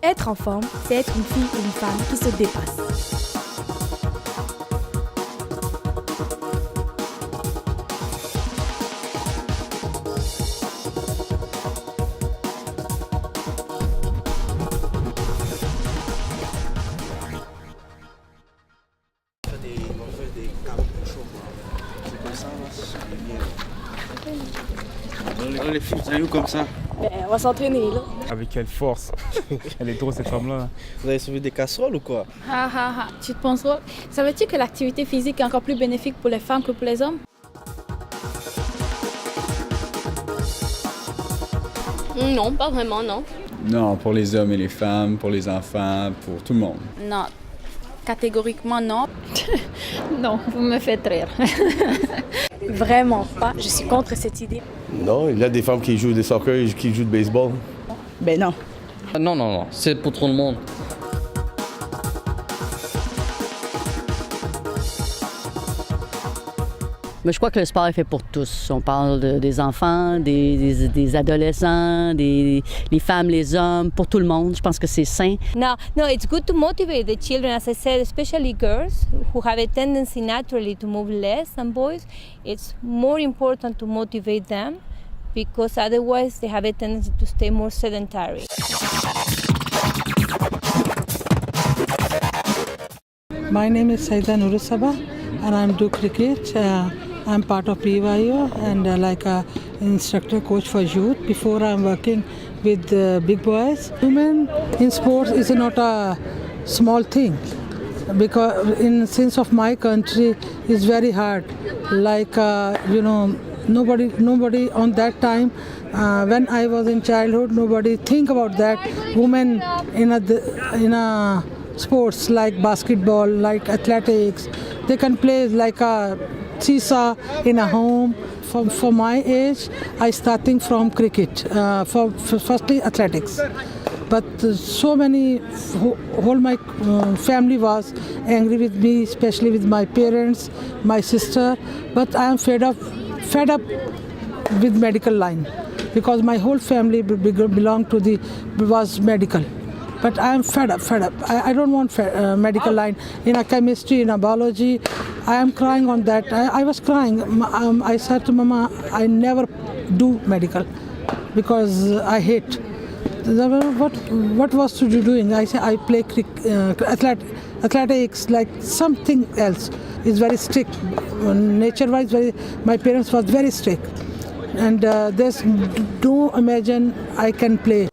Être en forme, c'est être une fille ou une femme qui se dépasse. Les filles, vous avez vu comme ça? Ben, on va s'entraîner là. Avec quelle force. Elle est trop cette femme-là. Vous avez sauvé des casseroles ou quoi? Ah ah ah, tu te penses quoi? Ça veut dire que l'activité physique est encore plus bénéfique pour les femmes que pour les hommes? Non, pas vraiment, non. Non, pour les hommes et les femmes, pour les enfants, pour tout le monde. Non, catégoriquement non. Non, vous me faites rire. Vraiment pas. Je suis contre cette idée. Non, il y a des femmes qui jouent du soccer et qui jouent du baseball. Ben non. Non, non, non, c'est pour tout le monde. Mais je crois que le sport est fait pour tous. On parle des enfants, des adolescents, les femmes, les hommes, pour tout le monde. Je pense que c'est sain. No, it's good to motivate the children, as I said, especially girls who have a tendency naturally to move less than boys. It's more important to motivate them because otherwise they have a tendency to stay more sedentary. My name is Saida Nurusaba and I'm do cricket. I'm part of PYO and like a instructor coach for youth. Before I'm working with big boys. Women in sports is not a small thing because in sense of my country is very hard. Like nobody on that time when I was in childhood, nobody think about that. Women in a sports like basketball, like athletics, they can play like a seesaw in a home. For my age, I starting from cricket, for firstly athletics. But so many, whole my family was angry with me, especially with my parents, my sister. But I am fed up with medical line because my whole family belonged to was medical. But I am fed up. I don't want medical line. In a chemistry, in a biology, I am crying on that. I was crying. I said to Mama, I never do medical because I hate. What was to do doing? I say I play athletics, like something else. It's very strict. Nature-wise, my parents was very strict. And there's no imagine I can play.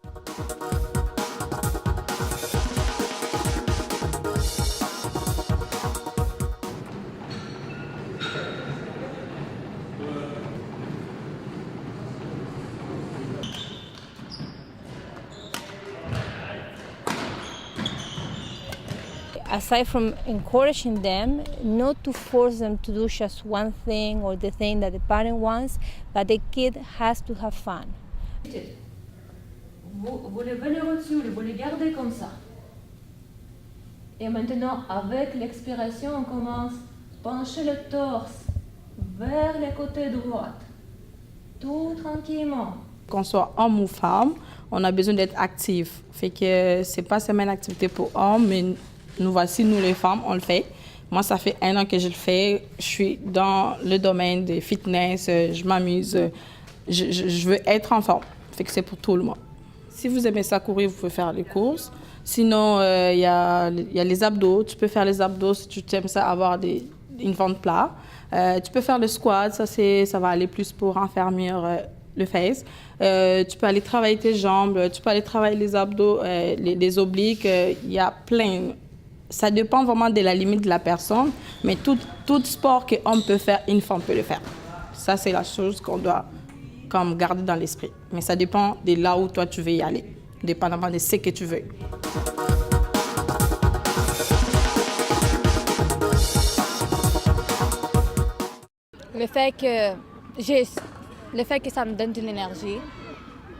Aside from encouraging them, not to force them to do just one thing or the thing that the parent wants, but the kid has to have fun. Vous les venez au-dessus, vous les gardez comme ça. Et maintenant, avec l'expiration, on commence à pencher le torse vers le côté droit, tout tranquillement. Qu'on soit homme ou femme, on a besoin d'être actif. Fait que c'est pas seulement une activité pour hommes, mais nous voici, nous les femmes, on le fait. Moi, ça fait 1 an que je le fais. Je suis dans le domaine de fitness, je m'amuse, je veux être en forme. Fait que c'est pour tout le monde. Si vous aimez ça courir, vous pouvez faire les courses. Sinon, il y a les abdos. Tu peux faire les abdos si tu aimes ça, avoir une ventre plat. Tu peux faire le squat, ça va aller plus pour enfermir le face. Tu peux aller travailler tes jambes, tu peux aller travailler les abdos, les obliques. Il y a plein. Ça dépend vraiment de la limite de la personne, mais tout sport qu'un peut faire, une femme peut le faire. Ça, c'est la chose qu'on doit comme garder dans l'esprit. Mais ça dépend de là où toi tu veux y aller, dépendamment de ce que tu veux. Le fait que ça me donne de l'énergie.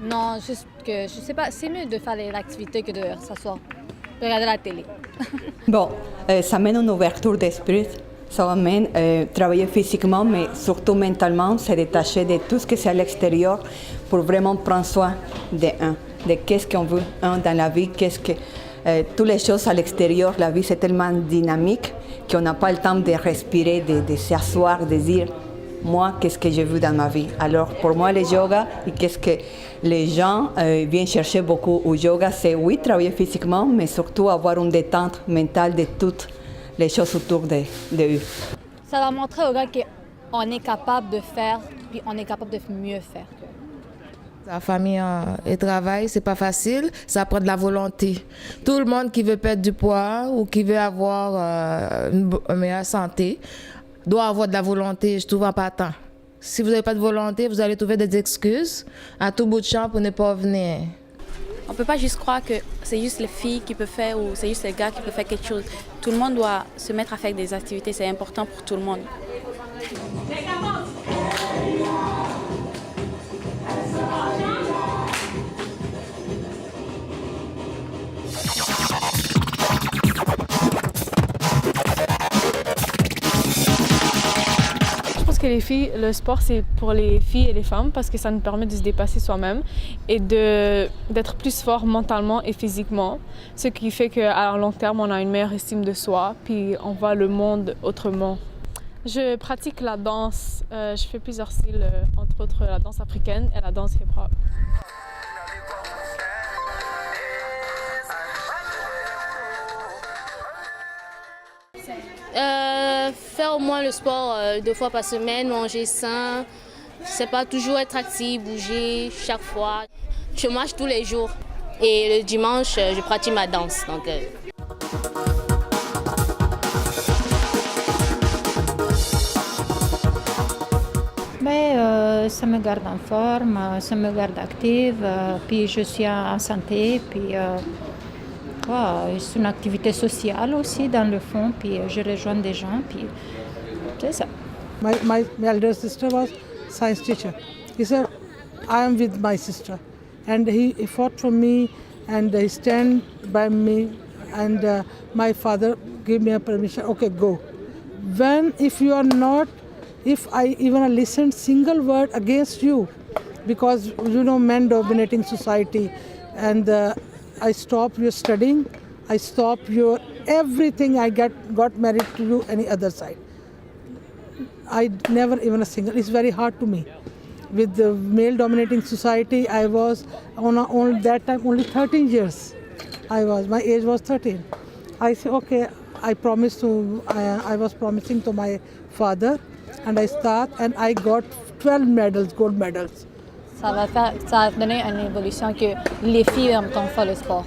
Non, juste que, je sais pas, c'est mieux de faire l'activité que de s'asseoir, de regarder la télé. Bon, ça mène une ouverture d'esprit, ça amène travailler physiquement, mais surtout mentalement, se détacher de tout ce que c'est à l'extérieur pour vraiment prendre soin de un. de qu'est-ce qu'on veut dans la vie, toutes les choses à l'extérieur. La vie, c'est tellement dynamique qu'on n'a pas le temps de respirer, de s'asseoir, de dire moi, qu'est-ce que je veux dans ma vie. Alors, pour moi, le yoga, et qu'est-ce que les gens viennent chercher beaucoup au yoga, c'est oui, travailler physiquement, mais surtout avoir une détente mentale de toutes les choses autour de eux. Ça va montrer aux gars qu'on est capable de faire, puis on est capable de mieux faire. La famille et travail, c'est pas facile, ça prend de la volonté. Tout le monde qui veut perdre du poids ou qui veut avoir une meilleure santé doit avoir de la volonté, je trouve, en partant. Si vous n'avez pas de volonté, vous allez trouver des excuses à tout bout de champ pour ne pas venir. On ne peut pas juste croire que c'est juste les filles qui peuvent faire ou c'est juste les gars qui peuvent faire quelque chose. Tout le monde doit se mettre à faire des activités, c'est important pour tout le monde. Le sport, c'est pour les filles et les femmes parce que ça nous permet de se dépasser soi-même et d'être plus fort mentalement et physiquement, ce qui fait qu'à long terme, on a une meilleure estime de soi puis on voit le monde autrement. Je pratique la danse, je fais plusieurs styles, entre autres la danse africaine et la danse hip-hop. Faire au moins le sport 2 fois par semaine, manger sain, c'est pas toujours être actif, bouger chaque fois. Je marche tous les jours et le dimanche, je pratique ma danse. Donc, ça me garde en forme, ça me garde active, puis je suis en santé, puis c'est une activité sociale aussi dans le fond, puis je rejoins des gens, puis c'est ça. My elder sister was science teacher. He said, I am with my sister. And he fought for me and he stand by me and my father gave me a permission, okay, go. If I even listened single word against you, because men dominating society, and I stop your studying, I stop your everything. I got married to you any other side. I never even a single. It's very hard to me. With the male dominating society, I was on that time only 13 years. My age was 13. I said, okay, I was promising to my father, and I start, and I got 12 medals, gold medals. Ça va donner une évolution que les filles aiment faire le sport.